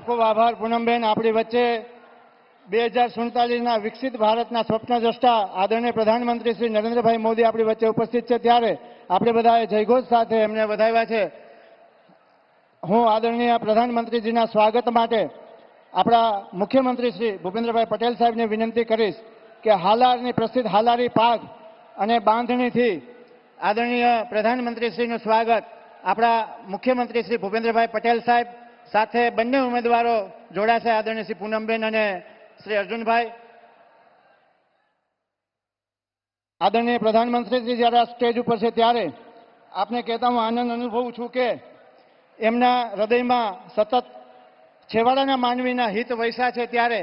ખૂબ ખૂબ આભાર પૂનમબેન. આપણી વચ્ચે 2047ના વિકસિત ભારતના સ્વપ્નદ્રષ્ટા આદરણીય પ્રધાનમંત્રી શ્રી નરેન્દ્રભાઈ મોદી આપણી વચ્ચે ઉપસ્થિત છે, ત્યારે આપણે બધાએ જયઘોષ સાથે એમને વધાવ્યા છે. હું આદરણીય પ્રધાનમંત્રીજીના સ્વાગત માટે આપણા મુખ્યમંત્રી શ્રી ભૂપેન્દ્રભાઈ પટેલ સાહેબને વિનંતી કરીશ કે હાલારની પ્રસિદ્ધ હાલારી પાક અને બાંધણીથી આદરણીય પ્રધાનમંત્રીશ્રીનું સ્વાગત આપણા મુખ્યમંત્રી શ્રી ભૂપેન્દ્રભાઈ પટેલ સાહેબ સાથે બંને ઉમેદવારો જોડાશે, આદરણીય શ્રી પૂનમબેન અને શ્રી અર્જુનભાઈ. આદરણીય પ્રધાનમંત્રીજી જ્યારે આ સ્ટેજ ઉપર છે ત્યારે આપને કહેતા હું આનંદ અનુભવું છું કે એમના હૃદયમાં સતત છેવાડાના માનવીના હિત વૈસા છે, ત્યારે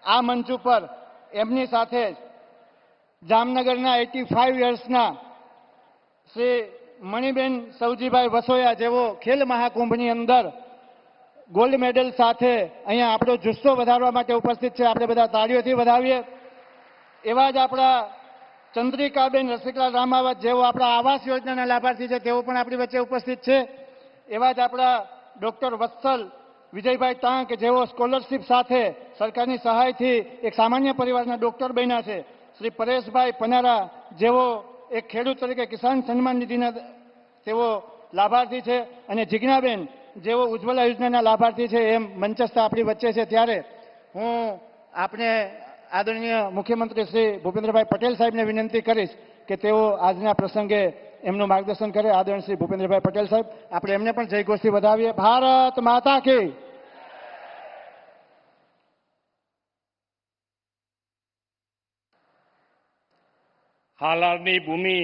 આ મંચ ઉપર એમની સાથે જામનગરના 85 યર્સના શ્રી મણિબેન સૌજીભાઈ વસોયા જેવો ખેલ મહાકુંભની અંદર ગોલ્ડ મેડલ સાથે અહીંયા આપણો જુસ્સો વધારવા માટે ઉપસ્થિત છે. આપણે બધા તાળીઓથી વધાવીએ. એવા જ આપણા ચંદ્રિકાબેન રસિકલાલ રામાવત જેઓ આપણા આવાસ યોજનાના લાભાર્થી છે, તેઓ પણ આપણી વચ્ચે ઉપસ્થિત છે. એવા જ આપણા ડોક્ટર વત્સલ વિજયભાઈ ટાંક જેઓ સ્કોલરશીપ સાથે સરકારની સહાયથી એક સામાન્ય પરિવારના ડોક્ટર બન્યા છે. શ્રી પરેશભાઈ પનારા જેઓ એક ખેડૂત તરીકે કિસાન સન્માન નિધિના તેઓ લાભાર્થી છે, અને જિજ્ઞાબેન જેઓ ઉજ્જવલા યોજનાના લાભાર્થી છે. એમ મંચસ્થ આપણી વચ્ચે છે, ત્યારે હું આપને આદરણીય મુખ્યમંત્રી શ્રી ભૂપેન્દ્રભાઈ પટેલ સાહેબને વિનંતી કરીશ કે તેઓ આજના પ્રસંગે એમનું માર્ગદર્શન કરે. આદરણીય શ્રી ભૂપેન્દ્રભાઈ પટેલ સાહેબ, આપણે એમને પણ જયઘોષથી વધાવીએ. ભારત માતા કી. હાલારની ભૂમિ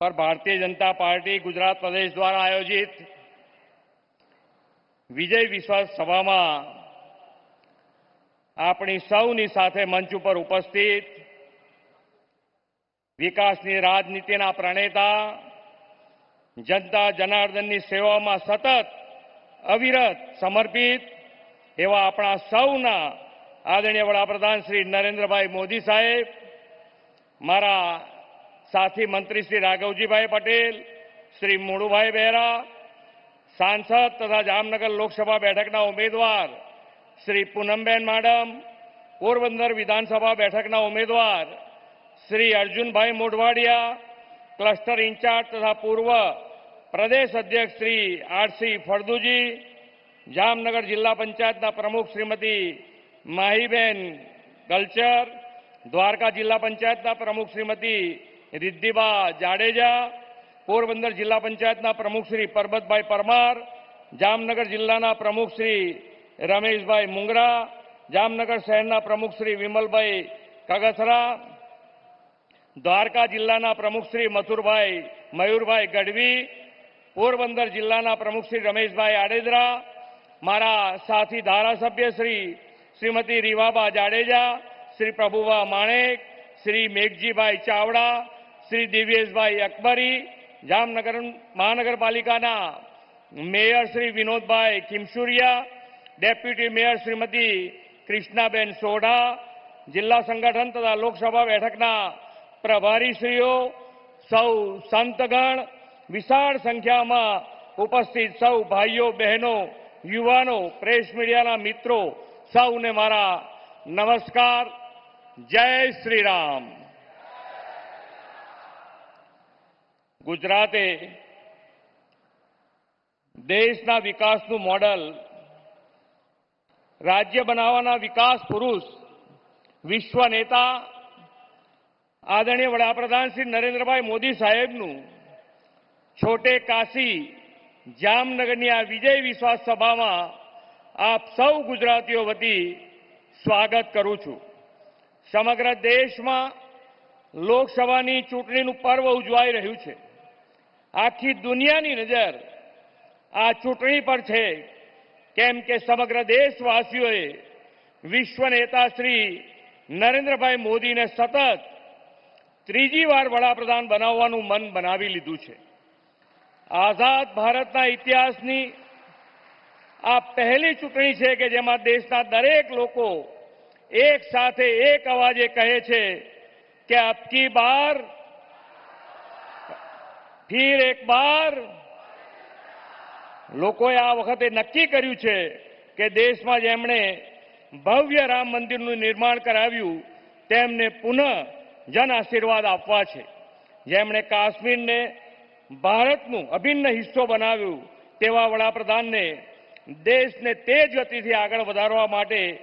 પર ભારતીય જનતા પાર્ટી ગુજરાત પ્રદેશ દ્વારા આયોજિત વિજય વિશ્વાસ સભામાં આપણી સૌની સાથે મંચ ઉપર ઉપસ્થિત વિકાસની રાજનીતિના પ્રણેતા, જનતા જનાર્દનની સેવામાં સતત અવિરત સમર્પિત એવા આપણા સૌના આદરણીય વડાપ્રધાન શ્રી નરેન્દ્રભાઈ મોદી સાહેબ, મારા સાથી મંત્રી શ્રી રાઘવજીભાઈ પટેલ, શ્રી મુળુભાઈ બહેરા, સાંસદ તથા જામનગર લોકસભા બેઠકના ઉમેદવાર શ્રી પૂનમબેન માડમ, પોરબંદર વિધાનસભા બેઠકના ઉમેદવાર શ્રી અર્જુનભાઈ મોઢવાડિયા, ક્લસ્ટર ઇન્ચાર્જ તથા પૂર્વ પ્રદેશ અધ્યક્ષ શ્રી આરસી ફળદુજી, જામનગર જિલ્લા પંચાયતના પ્રમુખ શ્રીમતી માહીબેન ગલચર, દ્વારકા જિલ્લા પંચાયતના પ્રમુખ શ્રીમતી રિદ્ધિબા જાડેજા, પોરબંદર જિલ્લા પંચાયતના પ્રમુખ શ્રી પરબતભાઈ પરમાર, જામનગર જિલ્લાના પ્રમુખ શ્રી રમેશભાઈ મુંગરા, જામનગર શહેરના પ્રમુખ શ્રી વિમલભાઈ કગથરા, દ્વારકા જિલ્લાના પ્રમુખ શ્રી મયુરભાઈ ગઢવી, પોરબંદર જિલ્લાના પ્રમુખ શ્રી રમેશભાઈ આડેદરા, મારા સાથી ધારાસભ્ય શ્રીમતી રીવાબા જાડેજા, શ્રી પ્રભુભા માણેક, શ્રી મેઘજીભાઈ ચાવડા, શ્રી દિવ્યેશભાઈ અકબરી, જામનગર મહાનગરપાલિકાના mayor Shri Vinodbhai Khimsuriya, deputy mayor Shrimati Krishnaben Sodha, જિલ્લા સંગઠન તથા લોકસભા બેઠકના પ્રભારીશ્રીઓ, સૌ સંતગણ, વિશાળ સંખ્યામાં ઉપસ્થિત સૌ ભાઈઓ બહેનો, યુવાનો, પ્રેસ મીડિયાના મિત્રો, સૌને મારા નમસ્કાર. જય શ્રી રામ. ગુજરાતે દેશના વિકાસનું મોડલ, રાજ્ય બનાવવાના વિકાસ પુરુષ, વિશ્વ નેતા આદરણીય વડાપ્રધાન શ્રી નરેન્દ્રભાઈ મોદી સાહેબનું છોટે કાશી જામનગરની આ વિજય વિશ્વાસ સભામાં આપ સૌ ગુજરાતીઓ વતી સ્વાગત કરું છું. સમગ્ર દેશમાં લોકસભાની ચૂંટણીનું પર્વ ઉજવાઈ રહ્યું છે. આખી દુનિયાની નજર આ ચૂંટણી પર છે, કેમ કે સમગ્ર દેશવાસીઓએ વિશ્વ નેતા શ્રી નરેન્દ્રભાઈ મોદીને સતત ત્રીજી વાર વડાપ્રધાન બનાવવાનું મન બનાવી લીધું છે. આઝાદ ભારતના ઇતિહાસની આ પહેલી ચૂંટણી છે કે જેમાં દેશના દરેક લોકો એક સાથે એક અવાજે કહે છે કે અબ કી બાર ફિર એક બાર લોકોએ આ વખતે નક્કી કર્યું છે કે દેશમાં જેમણે ભવ્ય રામ મંદિરનું નિર્માણ કરાવ્યું તેમને પુનઃ જન આશીર્વાદ આપવા છે. જેમણે કાશ્મીરને ભારતનું અભિન્ન હિસ્સો બનાવ્યું તેવા વડાપ્રધાનને દેશને તેજ ગતિથી આગળ વધારવા માટે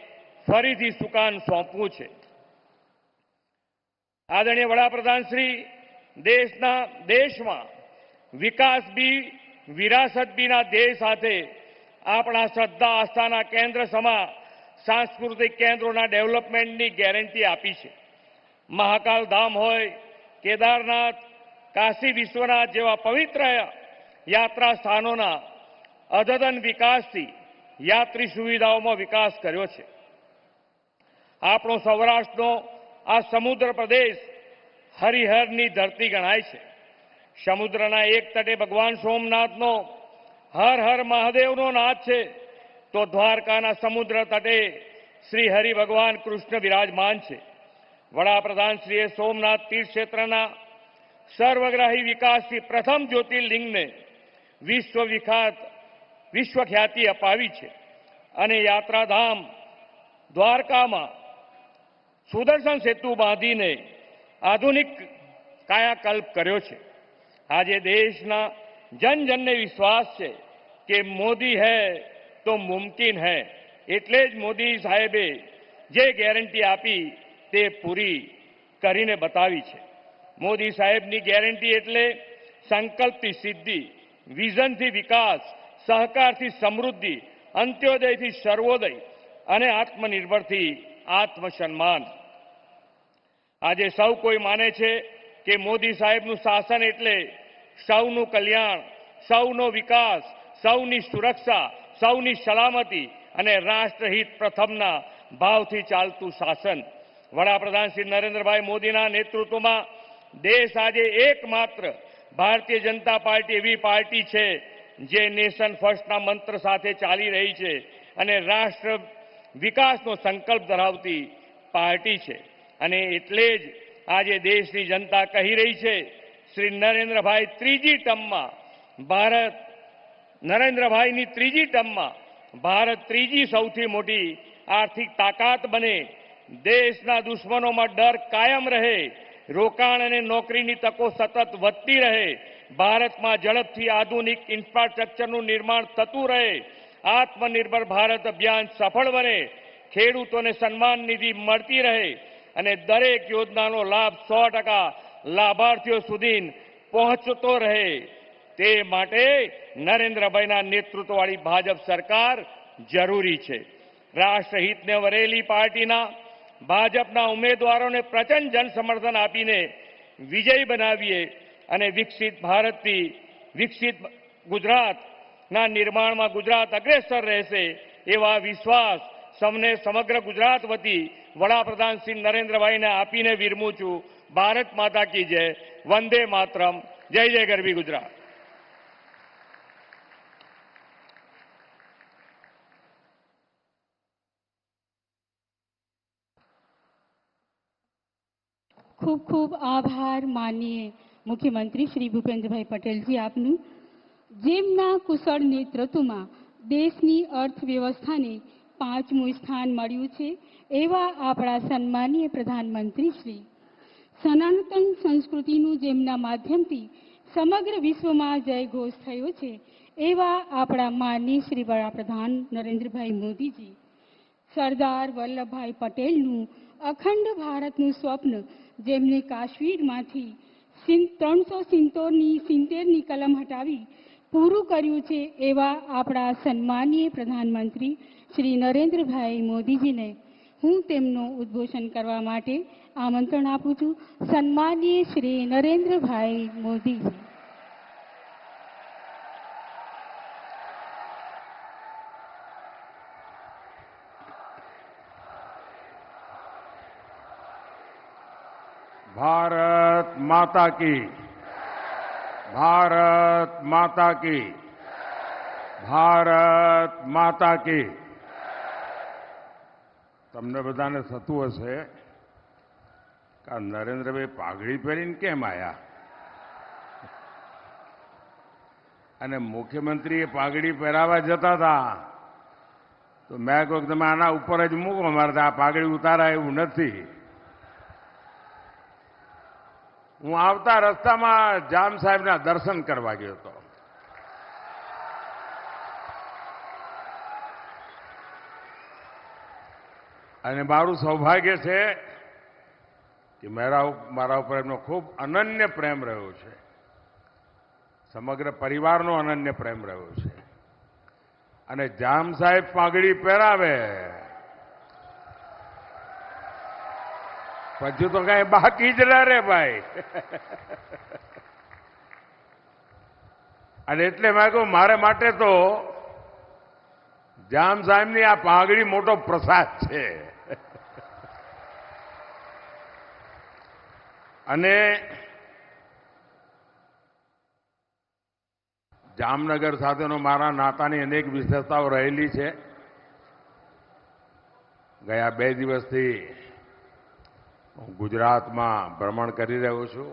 ફરીથી સુકાન સોંપવું છે. આદરણીય વડાપ્રધાન શ્રી દેશમાં વિકાસ બી વિરાસત બીના ધ્યેય સાથે આપણા શ્રદ્ધા આસ્થાના કેન્દ્ર સમા સાંસ્કૃતિક કેન્દ્રોના ડેવલપમેન્ટની ગેરંટી આપી છે. મહાકાલ ધામ હોય, કેદારનાથ, કાશી વિશ્વનાથ જેવા પવિત્ર યાત્રા સ્થાનોના અદ્યતન વિકાસથી યાત્રી સુવિધાઓમાં વિકાસ કર્યો છે. આપણો સૌરાષ્ટ્રનો આ સમુદ્ર પ્રદેશ હરિહરની ધરતી ગણાય છે. સમુદ્રના એક તટે ભગવાન સોમનાથનો હર હર મહાદેવનો નાદ છે, તો દ્વારકાના સમુદ્ર તટે શ્રી હરિ ભગવાન કૃષ્ણ બિરાજમાન છે. વડાપ્રધાનશ્રીએ સોમનાથ તીર્થ ક્ષેત્રના સર્વગ્રાહી વિકાસથી પ્રથમ જ્યોતિર્લિંગને વિશ્વ ખ્યાતિ અપાવી છે અને યાત્રાધામ દ્વારકામાં સુદર્શન સેતુ બાંધીને આધુનિક કાયાકલ્પ કર્યો છે. આજે દેશના જનજનને વિશ્વાસ છે કે મોદી હૈ તો મુમકિન હૈ. એટલે જ મોદી સાહેબે જે ગેરંટી આપી તે પૂરી કરીને બતાવી છે. મોદી સાહેબની ગેરંટી એટલે સંકલ્પથી સિદ્ધિ, વિઝનથી વિકાસ, સહકારથી સમૃદ્ધિ, અંત્યોદયથી સર્વોદય અને આત્મનિર્ભરથી આત્મસન્માન. આજે સૌ કોઈ માને છે કે મોદી સાહેબનું શાસન એટલે સૌનું કલ્યાણ, સૌનો વિકાસ, સૌની સુરક્ષા, સૌની સલામતી અને રાષ્ટ્રહિત પ્રથમના ભાવથી ચાલતું શાસન. વડાપ્રધાન શ્રી નરેન્દ્રભાઈ મોદીના નેતૃત્વમાં દેશ આજે એકમાત્ર ભારતીય જનતા પાર્ટી એવી પાર્ટી છે જે નેશન ફર્સ્ટના મંત્ર સાથે ચાલી રહી છે અને રાષ્ટ્ર વિકાસનો સંકલ્પ ધરાવતી પાર્ટી છે. અને એટલે જ આજે દેશની જનતા કહી રહી છે શ્રી નરેન્દ્રભાઈ ત્રીજી ટર્મમાં નરેન્દ્રભાઈની ત્રીજી ટર્મમાં ભારત ત્રીજી સૌથી મોટી આર્થિક તાકાત બને, દેશના દુશ્મનોમાં ડર કાયમ રહે, રોકાણ અને નોકરીની તકો સતત વધતી રહે, ભારતમાં ઝડપથી આધુનિક ઇન્ફ્રાસ્ટ્રક્ચરનું નિર્માણ થતું રહે, આત્મનિર્ભર ભારત અભિયાન સફળ બને, ખેડૂતોને સન્માન નિધિ મળતી રહે અને દરેક યોજનાનો લાભ 100% લાભાર્થીઓ સુધી પહોંચતો રહે. તે માટે નરેન્દ્રભાઈના નેતૃત્વવાળી ભાજપ સરકાર જરૂરી છે. રાષ્ટ્રહિતને વરેલી પાર્ટીના ભાજપના ઉમેદવારોને પ્રચંડ જનસમર્થન આપીને વિજયી બનાવીએ અને વિકસિત ભારતથી વિકસિત ગુજરાતના નિર્માણમાં ગુજરાત અગ્રેસર રહેશે એવા વિશ્વાસ સૌને સમગ્ર ગુજરાત વતી વડાપ્રધાન શ્રી નરેન્દ્રભાઈને આપીને વિરમું છું. ભારત માતા કી જય. વંદે માતરમ. જય જય ગરવી ગુજરાત. ખૂબ ખૂબ આભાર માનનીય મુખ્યમંત્રી શ્રી ભૂપેન્દ્રભાઈ પટેલજી આપનું. જેમના કુશળ નેતૃત્વમાં દેશની અર્થવ્યવસ્થાને 5મું સ્થાન મળ્યું છે એવા આપણા સન્માનીય પ્રધાનમંત્રી શ્રી. સનાતન સંસ્કૃતિનું જેમના માધ્યમથી સમગ્ર વિશ્વમાં જયઘોષ થયો છે એવા આપણા માનનીય શ્રી વડાપ્રધાન નરેન્દ્રભાઈ મોદીજી. સરદાર વલ્લભભાઈ પટેલનું અખંડ ભારતનું સ્વપ્ન જેમને કાશ્મીરમાંથી 370ની કલમ હટાવી પૂરું કર્યું છે એવા આપણા સન્માનીય પ્રધાનમંત્રી શ્રી નરેન્દ્રભાઈ મોદીજીને હું તેમનું ઉદ્બોધન કરવા માટે આમંત્રણ આપું છું. સન્માનીય શ્રી નરેન્દ્રભાઈ મોદીજી. भारत माता की, भारत माता की, भारत माता की. તમને બધાને થતું હશે કે નરેન્દ્રભાઈ પાઘડી પહેરીને કેમ આવ્યા? અને મુખ્યમંત્રીએ પાઘડી પહેરાવા જતા હતા તો મેં કહ્યું તમે આના ઉપર જ મૂકો, મારે આ પાઘડી ઉતારાય એવું નથી. હું આવતા રસ્તામાં જામ સાહેબના દર્શન કરવા ગયો હતો. અને મારું સૌભાગ્ય છે કે મારા ઉપર એમનો ખૂબ અનન્ય પ્રેમ રહ્યો છે. સમગ્ર પરિવારનો અનન્ય પ્રેમ રહ્યો છે. અને જામ સાહેબ પાઘડી પહેરાવે પછી તો કઈ બાકી જ ના રે ભાઈ. અને એટલે મેં કહ્યું મારે માટે તો જામ સાહેબની આ પાઘડી મોટો પ્રસાદ છે. અને જામનગર સાથેનો મારા નાતાની અનેક વિશેષતાઓ રહેલી છે. ગયા 2 દિવસથી હું ગુજરાતમાં ભ્રમણ કરી રહ્યો છું.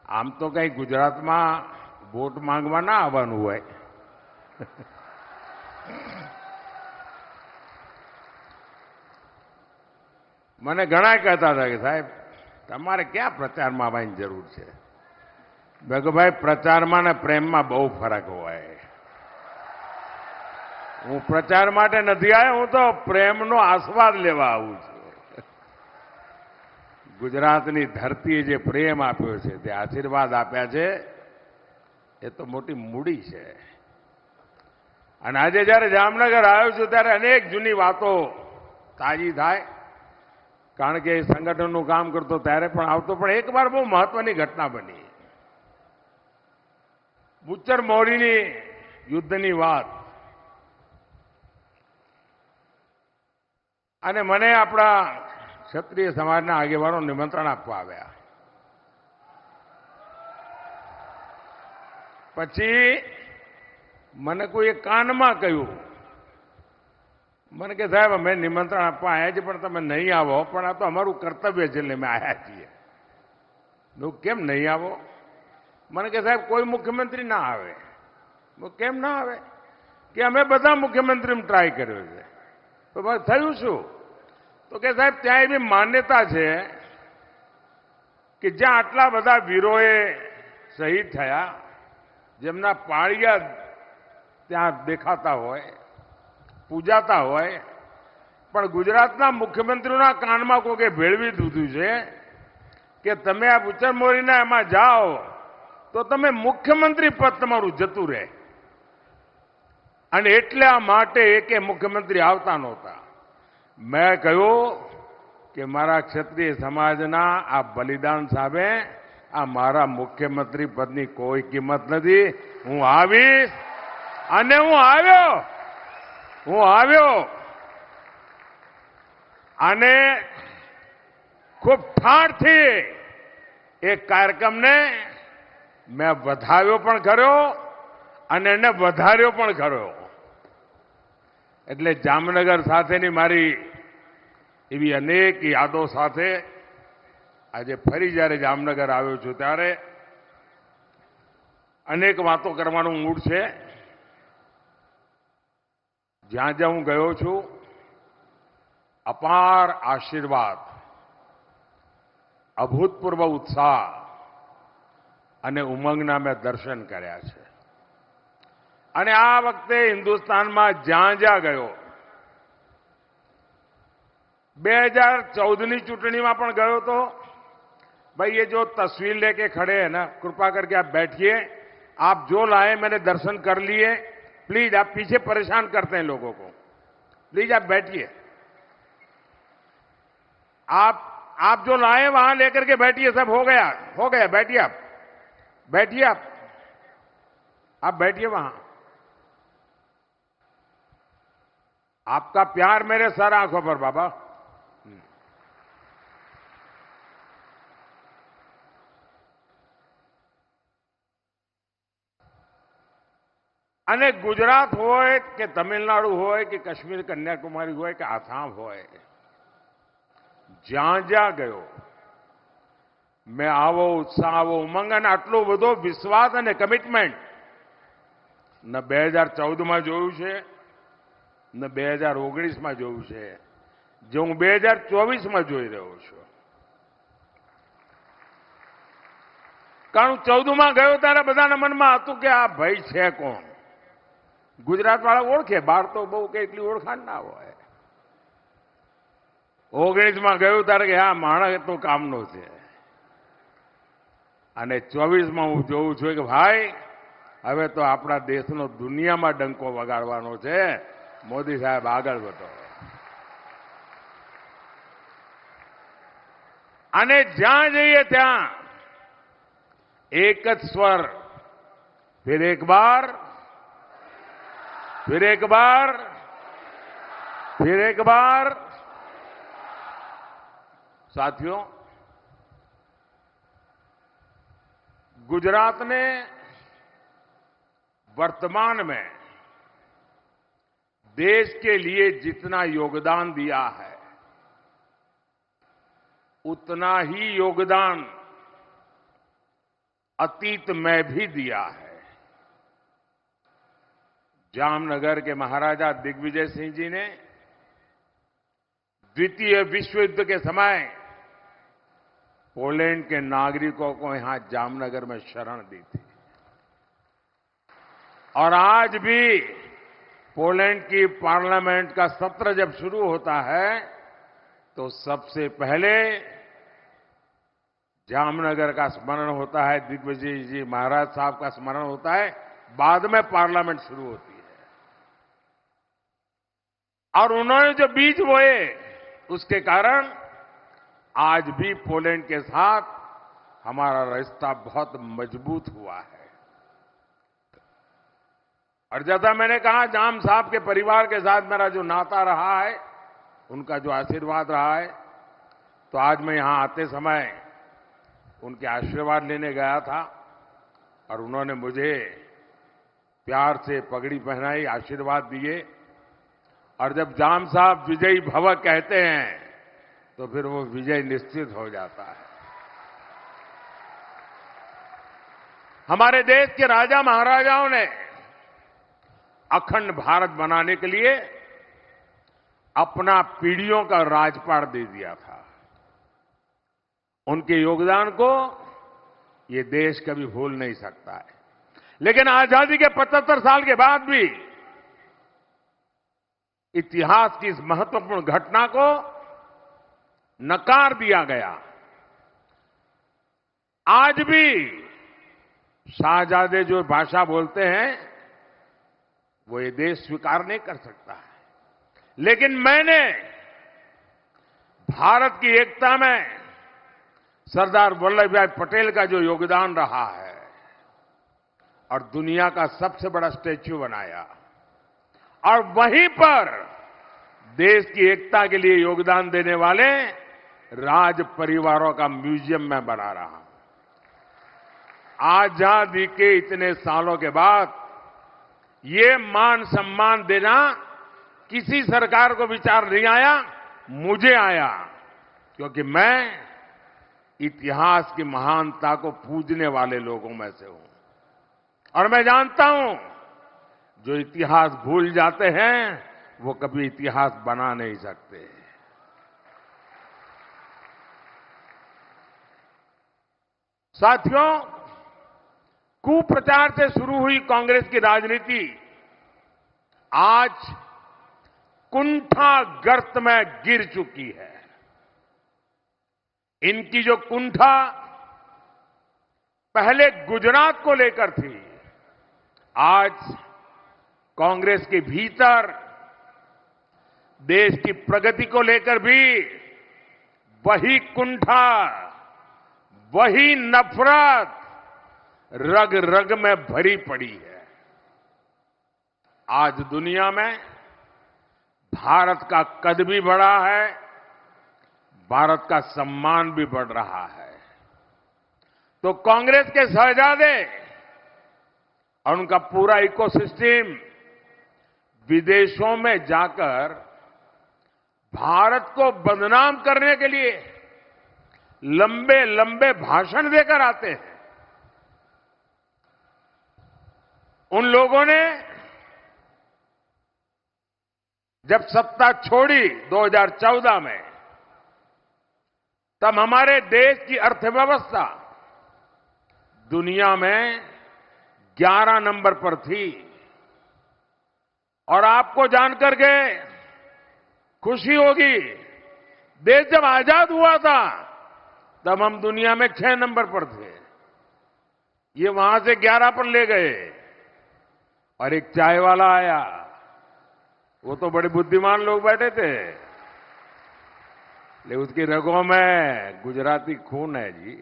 આમ તો કઈ ગુજરાતમાં વોટ માંગવા ના આવવાનું હોય. મને ઘણા કહેતા હતા કે સાહેબ તમારે ક્યાં પ્રચારમાં આવવાની જરૂર છે. મેં કહ્યું ભાઈ પ્રચારમાં ને પ્રેમમાં બહુ ફરક હોય. હું પ્રચાર માટે નથી આવ્યો, હું તો પ્રેમનો આસ્વાદ લેવા આવું છું. ગુજરાતની ધરતીએ જે પ્રેમ આપ્યો છે, તે આશીર્વાદ આપ્યા છે, એ તો મોટી મૂડી છે. અને આજે જ્યારે જામનગર આવ્યો છું ત્યારે અનેક જૂની વાતો તાજી થાય. કારણ કે સંગઠનનું કામ કરતો ત્યારે પણ આવતો. પણ એકવાર બહુ મહત્વની ઘટના બની. બુચ્ચર મોરીની યુદ્ધની વાત. અને મને આપણા ક્ષત્રિય સમાજના આગેવાનો નિમંત્રણ આપવા આવ્યા. પછી મને કોઈએ કાનમાં કહ્યું, મને કે સાહેબ અમે નિમંત્રણ આપવા આવ્યા છીએ પણ તમે નહીં આવો, પણ આ તો અમારું કર્તવ્ય છે એટલે અમે આવ્યા છીએ. કેમ નહીં આવો? મને કે સાહેબ કોઈ મુખ્યમંત્રી ના આવે. કેમ ના આવે? કે અમે બધા મુખ્યમંત્રી ટ્રાય કર્યો છે. તો થયું શું? તો કે સાહેબ ત્યાં એવી માન્યતા છે કે જ્યાં આટલા બધા વીરોએ શહીદ થયા, જેમના પાળિયા ત્યાં દેખાતા હોય, પૂજાતા હોય, પણ ગુજરાતના મુખ્યમંત્રીઓના કાનમાં કોકે ભેળવી દીધું છે કે તમે આ બુચ્ચર મોરીના એમાં જાઓ તો તમે મુખ્યમંત્રી પદ તમારું જતું રહે. અને એટલા માટે એકે મુખ્યમંત્રી આવતા નહોતા. મેં કહ્યું કે મારા ક્ષત્રિય સમાજના આ બલિદાન સામે આ મારા મુખ્યમંત્રી પદની કોઈ કિંમત નથી. હું આવીશ અને હું આવ્યો અને ખૂબ ઠાઠથી એક કાર્યક્રમને મેં વધાવ્યો પણ ખરો અને એને વધાર્યો પણ ખરો. એટલે જામનગર સાથેની મારી એવી અનેક યાદો સાથે આજે ફરી જ્યારે જામનગર આવ્યો છું ત્યારે અનેક વાતો કરવાનું મૂડ છે. જ્યાં જ્યાં હું ગયો છું અપાર આશીર્વાદ, અભૂતપૂર્વ ઉત્સાહ અને ઉમંગના મેં દર્શન કર્યા છે. અને આ વખતે હિન્દુસ્તાનમાં જ્યાં જ્યાં ગયો, 2014ની ચૂંટણીમાં પણ ગયો તો भाई ये जो तस्वीर लेके खड़े हैं ना, कृपा करके आप बैठिए. आप जो लाए मैंने दर्शन कर लिए. प्लीज आप पीछे परेशान करते हैं लोगों को. प्लीज आप बैठिए. आप जो लाए वहां लेकर के बैठिए. सब हो गया बैठिए. आप बैठिए वहां. आपका प्यार मेरे सर आंखों पर बाबा. અને ગુજરાત હોય કે તમિલનાડુ હોય કે કાશ્મીર કન્યાકુમારી હોય કે આસામ હોય, જ્યાં જ્યાં ગયો મેં આવો ઉત્સાહ, આવો ઉમંગ અને આટલો બધો વિશ્વાસ અને કમિટમેન્ટ ન 2014માં જોયું છે, ન 2019માં જોયું છે, જે હું 2024માં જોઈ રહ્યો છું. કારણ 14માં ગયો ત્યારે બધાના મનમાં હતું કે આ ભાઈ છે કોણ. ગુજરાતવાળા ઓળખે, બહાર તો બહુ કે એટલી ઓળખાણ ના હોય. 19માં ગયું ત્યારે કે આ માણસ તો કામનો છે. અને 24માં હું જોઉં છું કે ભાઈ હવે તો આપણા દેશનો દુનિયામાં ડંકો વગાડવાનો છે. મોદી સાહેબ આગળ વધો. અને જ્યાં જઈએ ત્યાં એક જ સ્વર, फिर एक बार, फिर एक बार, फिर एक बार. साथियों, गुजरात ने वर्तमान में देश के लिए जितना योगदान दिया है, उतना ही योगदान अतीत में भी दिया है. जामनगर के महाराजा दिग्विजय सिंह जी ने द्वितीय विश्व युद्ध के समय पोलैंड के नागरिकों को यहां जामनगर में शरण दी थी. और आज भी पोलैंड की पार्लियामेंट का सत्र जब शुरू होता है तो सबसे पहले जामनगर का स्मरण होता है, दिग्विजय जी महाराज साहब का स्मरण होता है, बाद में पार्लियामेंट शुरू होती है. और उन्होंने जो बीज बोए उसके कारण आज भी पोलैंड के साथ हमारा रिश्ता बहुत मजबूत हुआ है. और जैसा मैंने कहा, जाम साहब के परिवार के साथ मेरा जो नाता रहा है, उनका जो आशीर्वाद रहा है, तो आज मैं यहां आते समय उनके आशीर्वाद लेने गया था और उन्होंने मुझे प्यार से पगड़ी पहनाई, आशीर्वाद दिए. और जब जाम साहब विजयी भव कहते हैं तो फिर वो विजय निश्चित हो जाता है. हमारे देश के राजा महाराजाओं ने अखंड भारत बनाने के लिए अपना पीढ़ियों का राजपाट दे दिया था. उनके योगदान को ये देश कभी भूल नहीं सकता है. लेकिन आजादी के 75 साल के बाद भी इतिहास की इस महत्वपूर्ण घटना को नकार दिया गया. आज भी शाहजादे जो भाषा बोलते हैं वो ये देश स्वीकार नहीं कर सकता है. लेकिन मैंने भारत की एकता में सरदार वल्लभ भाई पटेल का जो योगदान रहा है और दुनिया का सबसे बड़ा स्टैच्यू बनाया, और वहीं पर देश की एकता के लिए योगदान देने वाले राज परिवारों का म्यूजियम मैं बना रहा हूं. आजादी के इतने सालों के बाद ये मान सम्मान देना किसी सरकार को विचार नहीं आया, मुझे आया, क्योंकि मैं इतिहास की महानता को पूजने वाले लोगों में से हूं. और मैं जानता हूं जो इतिहास भूल जाते हैं वो कभी इतिहास बना नहीं सकते. साथियों, कुप्रचार से शुरू हुई कांग्रेस की राजनीति आज कुंठा गर्त में गिर चुकी है. इनकी जो कुंठा पहले गुजरात को लेकर थी, आज कांग्रेस के भीतर देश की प्रगति को लेकर भी वही कुंठा, वही नफरत रग रग में भरी पड़ी है. आज दुनिया में भारत का कद भी बढ़ा है, भारत का सम्मान भी बढ़ रहा है. तो कांग्रेस के शहजादे और उनका पूरा इकोसिस्टम विदेशों में जाकर भारत को बदनाम करने के लिए लंबे लंबे भाषण देकर आते हैं. उन लोगों ने जब सत्ता छोड़ी 2014 में, तब हमारे देश की अर्थव्यवस्था दुनिया में 11 नंबर पर थी। और आपको जानकर के खुशी होगी, देश जब आजाद हुआ था तब हम दुनिया में 6 नंबर पर थे। ये वहां से 11 पर ले गए। और एक चाय वाला आया, वो तो बड़े बुद्धिमान लोग बैठे थे, लेकिन उसकी रगों में गुजराती खून है जी।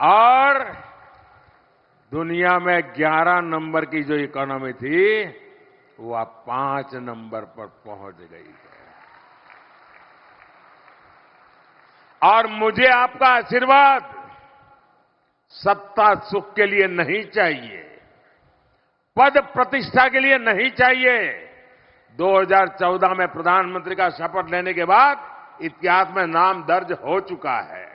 और दुनिया में 11 नंबर की जो इकोनॉमी थी, वो अब 5 नंबर पर पहुंच गई है। और मुझे आपका आशीर्वाद सत्ता सुख के लिए नहीं चाहिए, पद प्रतिष्ठा के लिए नहीं चाहिए। 2014 में प्रधानमंत्री का शपथ लेने के बाद इतिहास में नाम दर्ज हो चुका है।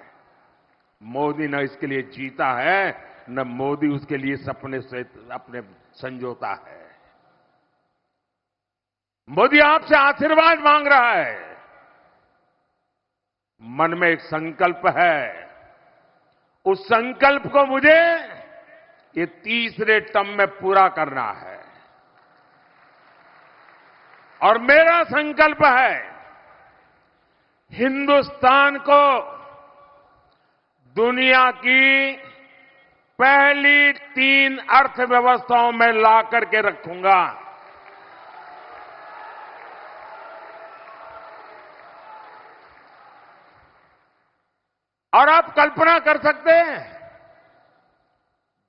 मोदी न इसके लिए जीता है, न मोदी उसके लिए सपने से अपने संजोता है। मोदी आपसे आशीर्वाद मांग रहा है। मन में एक संकल्प है, उस संकल्प को मुझे ये तीसरे टर्म में पूरा करना है। और मेरा संकल्प है, हिंदुस्तान को दुनिया की पहली 3 अर्थव्यवस्थाओं में ला करके रखूंगा। और आप कल्पना कर सकते हैं,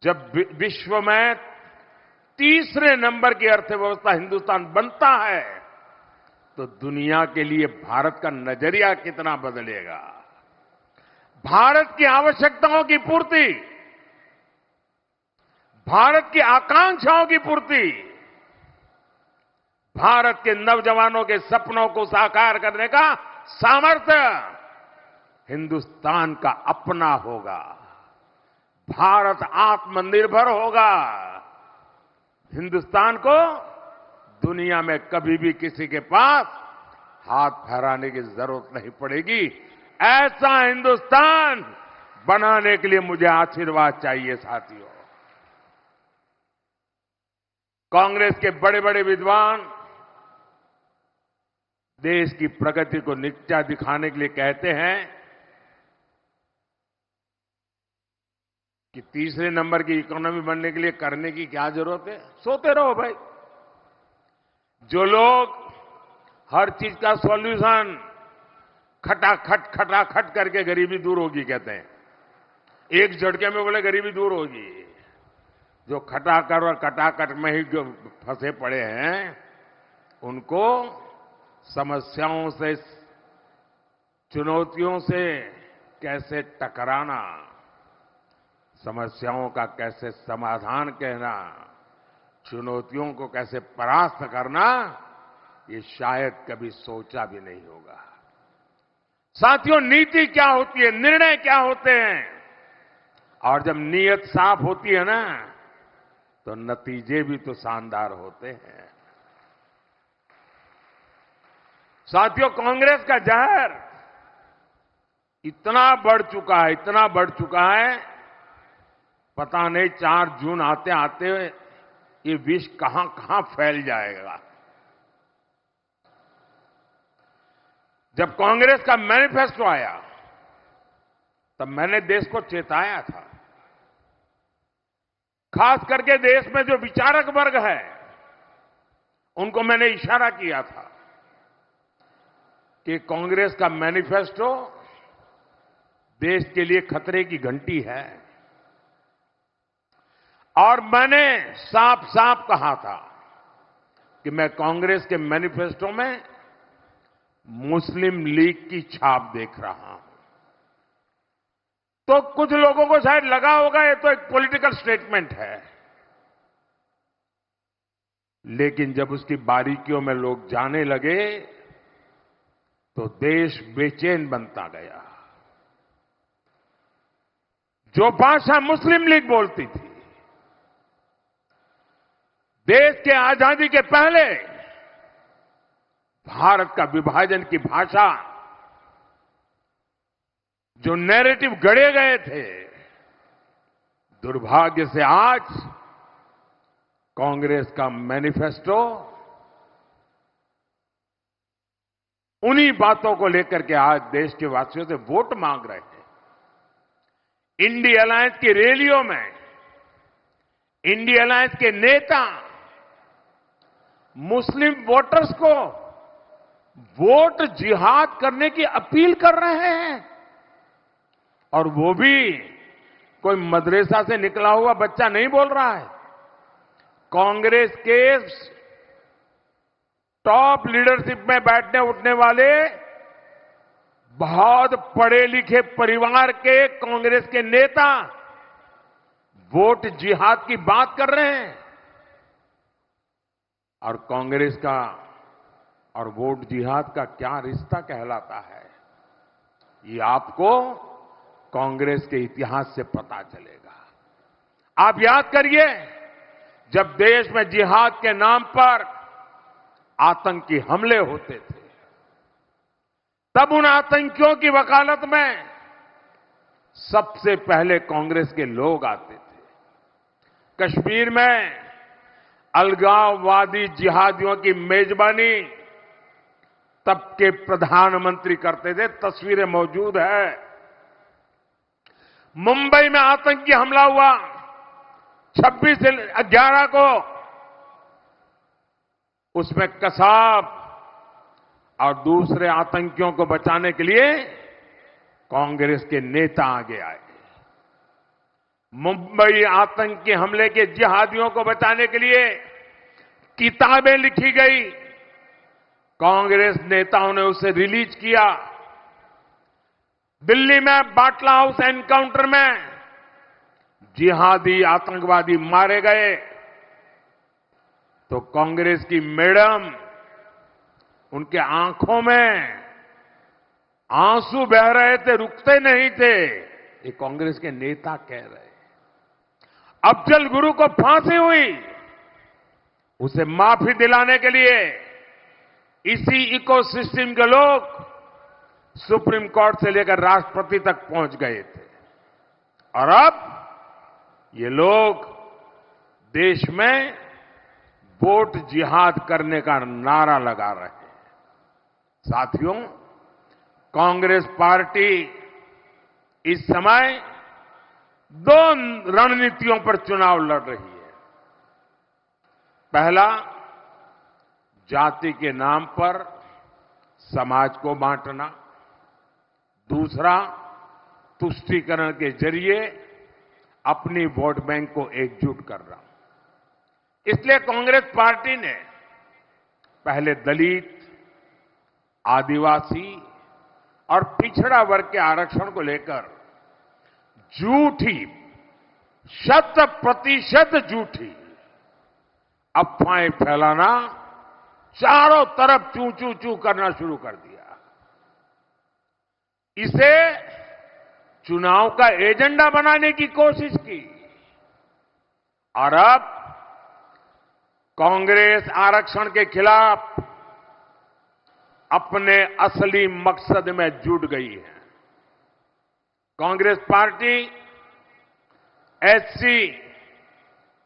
जब विश्व में तीसरे नंबर की अर्थव्यवस्था हिंदुस्तान बनता है, तो दुनिया के लिए भारत का नजरिया कितना बदलेगा। भारत की आवश्यकताओं की पूर्ति, भारत की आकांक्षाओं की पूर्ति, भारत के नौजवानों के सपनों को साकार करने का सामर्थ्य हिंदुस्तान का अपना होगा। भारत आत्मनिर्भर होगा। हिंदुस्तान को दुनिया में कभी भी किसी के पास हाथ फहराने की जरूरत नहीं पड़ेगी। ऐसा हिंदुस्तान बनाने के लिए मुझे आशीर्वाद चाहिए साथियों। कांग्रेस के बड़े बड़े विद्वान देश की प्रगति को नीचा दिखाने के लिए कहते हैं कि तीसरे नंबर की इकोनॉमी बनने के लिए करने की क्या जरूरत है, सोते रहो भाई। जो लोग हर चीज का सॉल्यूशन खटाखट करके गरीबी दूर होगी कहते हैं, एक झटके में बोले गरीबी दूर होगी। जो खटाखट और कटाकट में ही जो फंसे पड़े हैं, उनको समस्याओं से, चुनौतियों से कैसे टकराना, समस्याओं का कैसे समाधान कहना, चुनौतियों को कैसे परास्त करना, ये शायद कभी सोचा भी नहीं होगा। साथियों, नीति क्या होती है, निर्णय क्या होते हैं, और जब नीयत साफ होती है ना, तो नतीजे भी तो शानदार होते हैं। साथियों, कांग्रेस का जहर इतना बढ़ चुका है, इतना बढ़ चुका है, पता नहीं 4 जून आते आते ये विष कहां कहां फैल जाएगा। जब कांग्रेस का मैनिफेस्टो आया, तब मैंने देश को चेताया था। खास करके देश में जो विचारक वर्ग है, उनको मैंने इशारा किया था कि कांग्रेस का मैनिफेस्टो देश के लिए खतरे की घंटी है। और मैंने साफ साफ कहा था कि मैं कांग्रेस के मैनिफेस्टो में मुस्लिम लीग की छाप देख रहा हूं। तो कुछ लोगों को शायद लगा होगा ये तो एक पॉलिटिकल स्टेटमेंट है, लेकिन जब उसकी बारीकियों में लोग जाने लगे तो देश बेचैन बनता गया। जो भाषा मुस्लिम लीग बोलती थी, देश के आजादी के पहले भारत का विभाजन की भाषा, जो नैरेटिव गढ़े गए थे, दुर्भाग्य से आज कांग्रेस का मैनिफेस्टो उन्हीं बातों को लेकर के आज देश के वासियों से वोट मांग रहे हैं। इंडिया अलायंस की रैलियों में इंडिया अलायंस के नेता मुस्लिम वोटर्स को वोट जिहाद करने की अपील कर रहे हैं, और वो भी कोई मदरसा से निकला हुआ बच्चा नहीं बोल रहा है। कांग्रेस के टॉप लीडरशिप में बैठने उठने वाले बहुत पढ़े लिखे परिवार के कांग्रेस के नेता वोट जिहाद की बात कर रहे हैं। और कांग्रेस का और वोट जिहाद का क्या रिश्ता कहलाता है, ये आपको कांग्रेस के इतिहास से पता चलेगा। आप याद करिए, जब देश में जिहाद के नाम पर आतंकी हमले होते थे, तब उन आतंकियों की वकालत में सबसे पहले कांग्रेस के लोग आते थे। कश्मीर में अलगाववादी जिहादियों की मेजबानी तब के प्रधानमंत्री करते थे, तस्वीरें मौजूद है। मुंबई में आतंकी हमला हुआ 26/11 को, उसमें कसाब और दूसरे आतंकियों को बचाने के लिए कांग्रेस के नेता आगे आए। मुंबई आतंकी हमले के जिहादियों को बचाने के लिए किताबें लिखी गई, कांग्रेस नेताओं ने उसे रिलीज किया। दिल्ली में बाटला हाउस एनकाउंटर में जिहादी आतंकवादी मारे गए तो कांग्रेस की मैडम, उनके आंखों में आंसू बह रहे थे, रुकते नहीं थे। ये कांग्रेस के नेता कह रहे। अफजल गुरु को फांसी हुई, उसे माफी दिलाने के लिए इसी इकोसिस्टम के लोग सुप्रीम कोर्ट से लेकर राष्ट्रपति तक पहुंच गए थे। और अब ये लोग देश में वोट जिहाद करने का नारा लगा रहे हैं। साथियों, कांग्रेस पार्टी इस समय 2 रणनीतियों पर चुनाव लड़ रही है। पहला, जाति के नाम पर समाज को बांटना। दूसरा, तुष्टीकरण के जरिए अपनी वोट बैंक को एकजुट करना। इसलिए कांग्रेस पार्टी ने पहले दलित, आदिवासी और पिछड़ा वर्ग के आरक्षण को लेकर झूठी, 100% झूठी अफवाहें फैलाना, चारों तरफ चू चू चू करना शुरू कर दिया। इसे चुनाव का एजेंडा बनाने की कोशिश की। और अब कांग्रेस आरक्षण के खिलाफ अपने असली मकसद में जुट गई है। Congress party SC,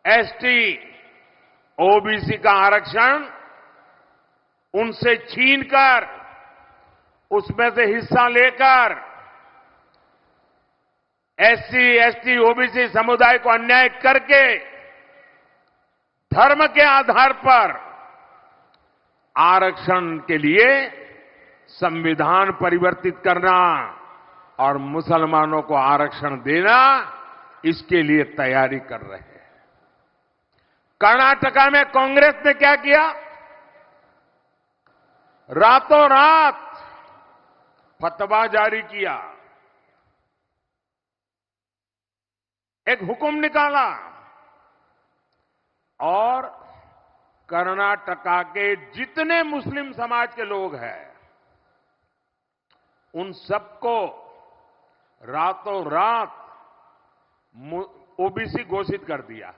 ST, OBC का आरक्षण उनसे छीनकर, उसमें से हिस्सा लेकर एससी, एसटी, ओबीसी समुदाय को अन्याय करके धर्म के आधार पर आरक्षण के लिए संविधान परिवर्तित करना और मुसलमानों को आरक्षण देना, इसके लिए तैयारी कर रहे हैं। कर्नाटका में कांग्रेस ने क्या किया? रातों रात फतवा जारी किया, एक हुक्म निकाला और कर्नाटका के जितने मुस्लिम समाज के लोग हैं, उन सबको रातों रात ओबीसी घोषित कर दिया।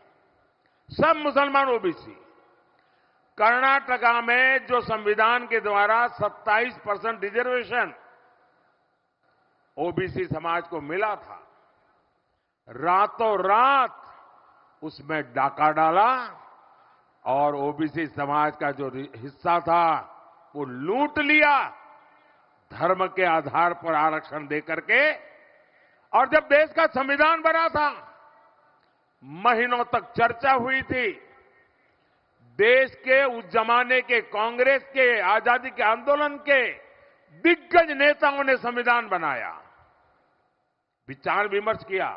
सब मुसलमान ओबीसी। कर्नाटका में जो संविधान के द्वारा 27% रिजर्वेशन ओबीसी समाज को मिला था, रातों रात उसमें डाका डाला और ओबीसी समाज का जो हिस्सा था वो लूट लिया, धर्म के आधार पर आरक्षण देकर के। और जब देश का संविधान बना था, महीनों तक चर्चा हुई थी। देश के उस जमाने के कांग्रेस के, आजादी के आंदोलन के दिग्गज नेताओं ने संविधान बनाया, विचार विमर्श किया,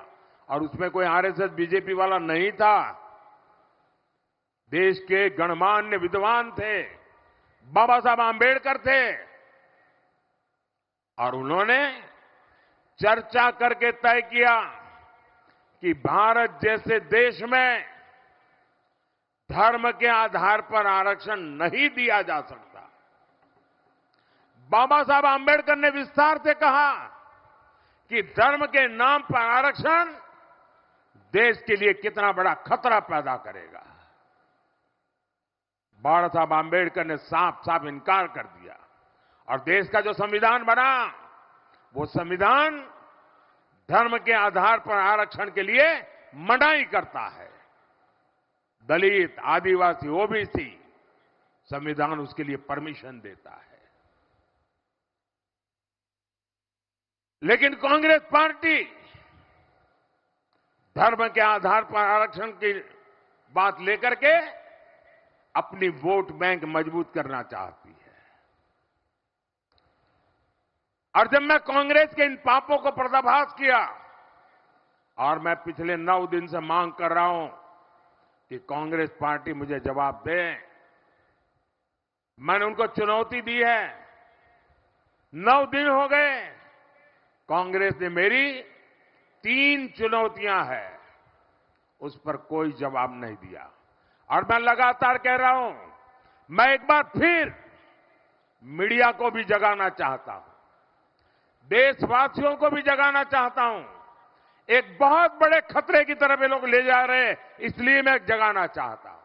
और उसमें कोई आरएसएस बीजेपी वाला नहीं था। देश के गणमान्य विद्वान थे, बाबा साहब आंबेडकर थे, और उन्होंने चर्चा करके तय किया कि भारत जैसे देश में धर्म के आधार पर आरक्षण नहीं दिया जा सकता। बाबा साहब आंबेडकर ने विस्तार से कहा कि धर्म के नाम पर आरक्षण देश के लिए कितना बड़ा खतरा पैदा करेगा। बाबा साहब आंबेडकर ने साफ साफ इनकार कर दिया, और देश का जो संविधान बना, वो संविधान धर्म के आधार पर आरक्षण के लिए मनाही करता है। दलित, आदिवासी, ओबीसी, संविधान उसके लिए परमिशन देता है। लेकिन कांग्रेस पार्टी धर्म के आधार पर आरक्षण की बात लेकर के अपनी वोट बैंक मजबूत करना चाहती है। और जब मैं कांग्रेस के इन पापों को पर्दाफाश किया, और मैं पिछले 9 दिन से मांग कर रहा हूं कि कांग्रेस पार्टी मुझे जवाब दे, मैंने उनको चुनौती दी है। 9 दिन हो गए, कांग्रेस ने मेरी 3 चुनौतियां हैं, उस पर कोई जवाब नहीं दिया। और मैं लगातार कह रहा हूं, मैं एक बार फिर मीडिया को भी जगाना चाहता हूं, देशवासियों को भी जगाना चाहता हूं। एक बहुत बड़े खतरे की तरफ ये लोग ले जा रहे हैं, इसलिए मैं जगाना चाहता हूं।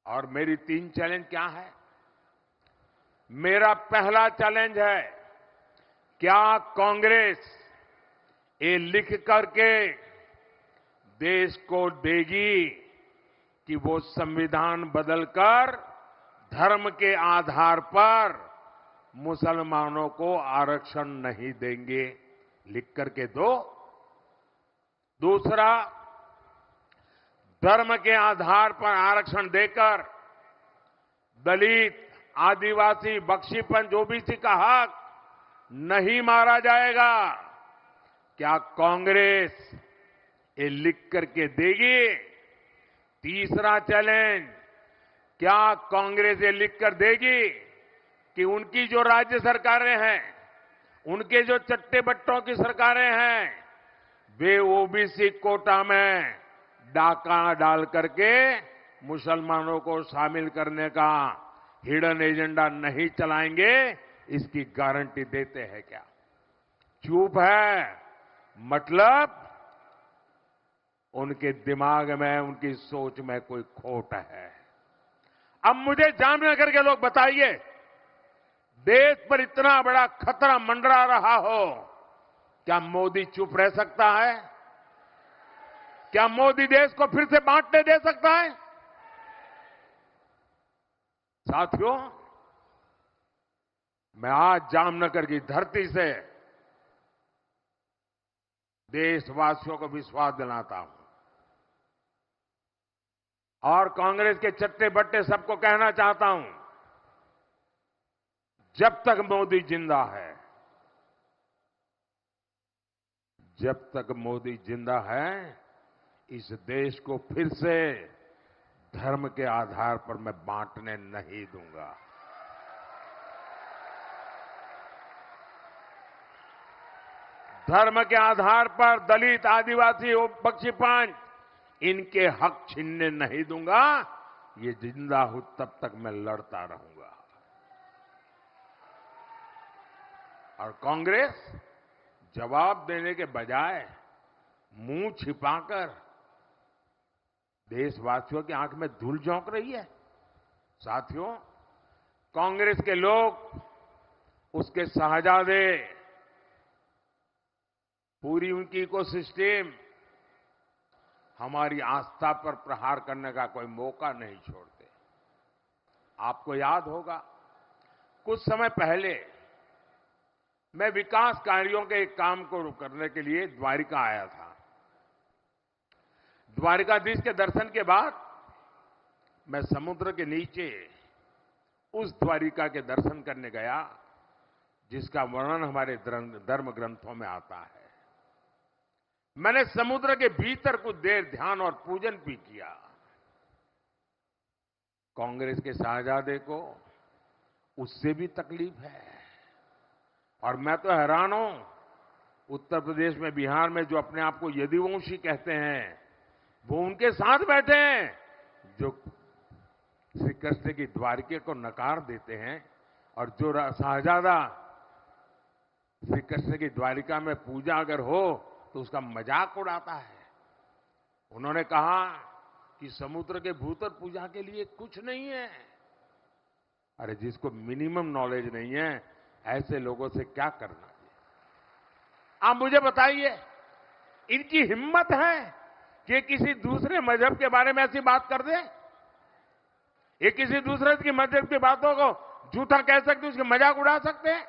और मेरी 3 चैलेंज क्या है? मेरा पहला चैलेंज है, क्या कांग्रेस ये लिख करके देश को देगी कि वो संविधान बदलकर धर्म के आधार पर मुसलमानों को आरक्षण नहीं देंगे? लिख करके दो। दूसरा, धर्म के आधार पर आरक्षण देकर दलित, आदिवासी, बख्शीपंथ, ओबीसी का हक नहीं मारा जाएगा। क्या कांग्रेस ये लिख करके देगी? तीसरा चैलेंज, क्या कांग्रेस ये लिख कर देगी कि उनकी जो राज्य सरकारें हैं, उनके जो चट्टे बट्टों की सरकारें हैं, वे ओबीसी कोटा में डाका डाल करके मुसलमानों को शामिल करने का हिडन एजेंडा नहीं चलाएंगे? इसकी गारंटी देते हैं क्या? चुप है, मतलब उनके दिमाग में, उनकी सोच में कोई खोट है। अब मुझे जामनगर के लोग बताइए, देश पर इतना बड़ा खतरा मंडरा रहा हो, क्या मोदी चुप रह सकता है? क्या मोदी देश को फिर से बांटने दे सकता है? साथियों, मैं आज जामनगर की धरती से देशवासियों को विश्वास दिलाता हूं, और कांग्रेस के चट्टे बट्टे सबको कहना चाहता हूं, जब तक मोदी जिंदा है, जब तक मोदी जिंदा है, इस देश को फिर से धर्म के आधार पर मैं बांटने नहीं दूंगा। धर्म के आधार पर दलित, आदिवासी, बख्शीपंथ, इनके हक छीनने नहीं दूंगा। ये जिंदा हूं तब तक मैं लड़ता रहूंगा। और कांग्रेस जवाब देने के बजाय मुंह छिपाकर देशवासियों की आंख में धूल झोंक रही है। साथियों, कांग्रेस के लोग, उसके शहजादे, पूरी उनकी इकोसिस्टम हमारी आस्था पर प्रहार करने का कोई मौका नहीं छोड़ते। आपको याद होगा, कुछ समय पहले मैं विकास कार्यों के एक काम को करने के लिए द्वारिका आया था। द्वारिकाधीश के दर्शन के बाद मैं समुद्र के नीचे उस द्वारिका के दर्शन करने गया जिसका वर्णन हमारे धर्म ग्रंथों में आता है। मैंने समुद्र के भीतर कुछ देर ध्यान और पूजन भी किया। कांग्रेस के शहजादे को उससे भी तकलीफ है और मैं तो हैरान हूं, उत्तर प्रदेश में, बिहार में जो अपने आप को यदुवंशी कहते हैं, वो उनके साथ बैठे हैं जो श्री कृष्ण की द्वारिका को नकार देते हैं और जो शहजादा श्री कृष्ण की द्वारिका में पूजा अगर हो तो उसका मजाक उड़ाता है। उन्होंने कहा कि समुद्र के भीतर पूजा के लिए कुछ नहीं है। अरे जिसको मिनिमम नॉलेज नहीं है, ऐसे लोगों से क्या करना है? आप मुझे बताइए, इनकी हिम्मत है कि किसी दूसरे मजहब के बारे में ऐसी बात कर दे? ये किसी दूसरे की मजहब की बातों को झूठा कह सकते, उसके मजाक उड़ा सकते हैं।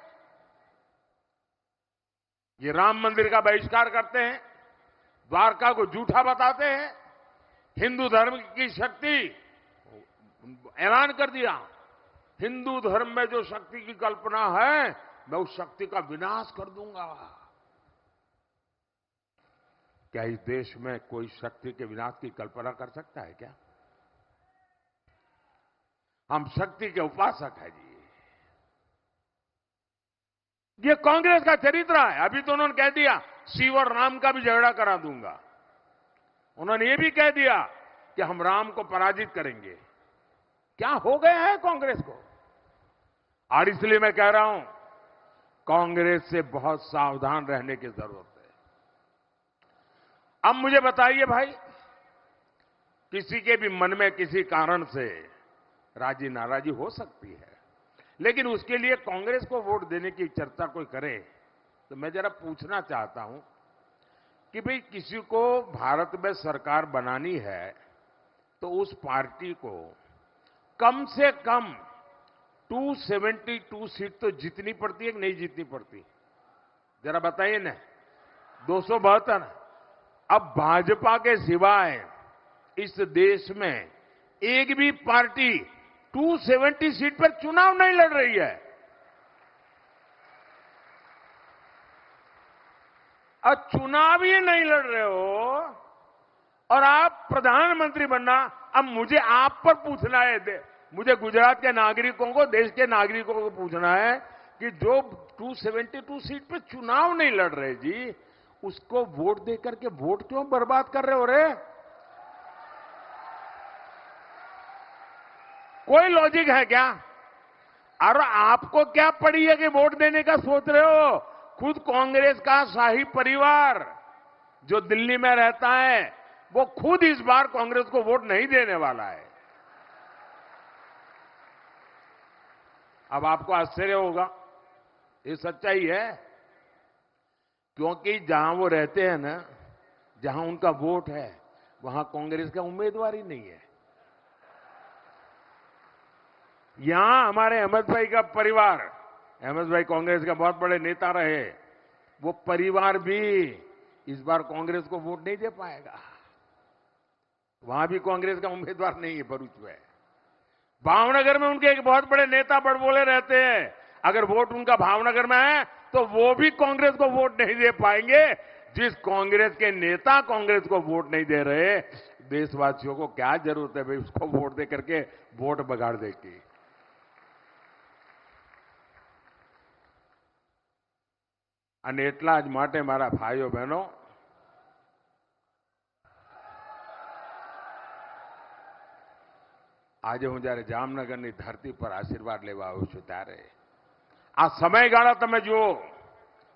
ये राम मंदिर का बहिष्कार करते हैं, द्वारका को झूठा बताते हैं, हिंदू धर्म की शक्ति ऐलान कर दिया। हिंदू धर्म में जो शक्ति की कल्पना है, मैं उस शक्ति का विनाश कर दूंगा। क्या इस देश में कोई शक्ति के विनाश की कल्पना कर सकता है क्या? हम शक्ति के उपासक हैं जी। ये कांग्रेस का चरित्र है। अभी तो उन्होंने कह दिया शिव और राम का भी झगड़ा करा दूंगा। उन्होंने ये भी कह दिया कि हम राम को पराजित करेंगे। क्या हो गया है कांग्रेस को? और इसलिए मैं कह रहा हूं, कांग्रेस से बहुत सावधान रहने की जरूरत है। अब मुझे बताइए भाई, किसी के भी मन में किसी कारण से राजी नाराजी हो सकती है, लेकिन उसके लिए कांग्रेस को वोट देने की चर्चा कोई करे तो मैं जरा पूछना चाहता हूं कि भाई किसी को भारत में सरकार बनानी है तो उस पार्टी को कम से कम 272 सीट तो जीतनी पड़ती है कि नहीं जीतनी पड़ती? जरा बताइए ना। 272। अब भाजपा के सिवाय इस देश में एक भी पार्टी 270 सीट पर चुनाव नहीं लड़ रही है। और चुनाव ही नहीं लड़ रहे हो और आप प्रधानमंत्री बनना। अब मुझे आप पर पूछना है, मुझे गुजरात के नागरिकों को, देश के नागरिकों को पूछना है कि जो 272 सीट पर चुनाव नहीं लड़ रहे जी, उसको वोट देकर के वोट क्यों बर्बाद कर रहे हो रे? कोई लॉजिक है क्या? और आपको क्या पड़ी है कि वोट देने का सोच रहे हो? खुद कांग्रेस का शाही परिवार जो दिल्ली में रहता है, वो खुद इस बार कांग्रेस को वोट नहीं देने वाला है। अब आपको आश्चर्य होगा, ये सच्चाई है, क्योंकि जहां वो रहते हैं ना, जहां उनका वोट है, वहां कांग्रेस का उम्मीदवार ही नहीं है। यहां हमारे अहमद भाई का परिवार, अहमद भाई कांग्रेस के बहुत बड़े नेता रहे, वो परिवार भी इस बार कांग्रेस को वोट नहीं दे पाएगा। वहां भी कांग्रेस का उम्मीदवार नहीं है भरूच में। भावनगर में उनके एक बहुत बड़े नेता बड़बोले रहते हैं, अगर वोट उनका भावनगर में है तो वो भी कांग्रेस को वोट नहीं दे पाएंगे। जिस कांग्रेस के नेता कांग्रेस को वोट नहीं दे रहे, देशवासियों को क्या जरूरत है भाई उसको वोट दे करके वोट बगाड़ दे की। અને એટલા જ માટે મારા ભાઈઓ બહેનો, આજે હું જ્યારે જામનગરની ધરતી પર આશીર્વાદ લેવા આવ્યો છું ત્યારે આ સમયગાળા તમે જુઓ,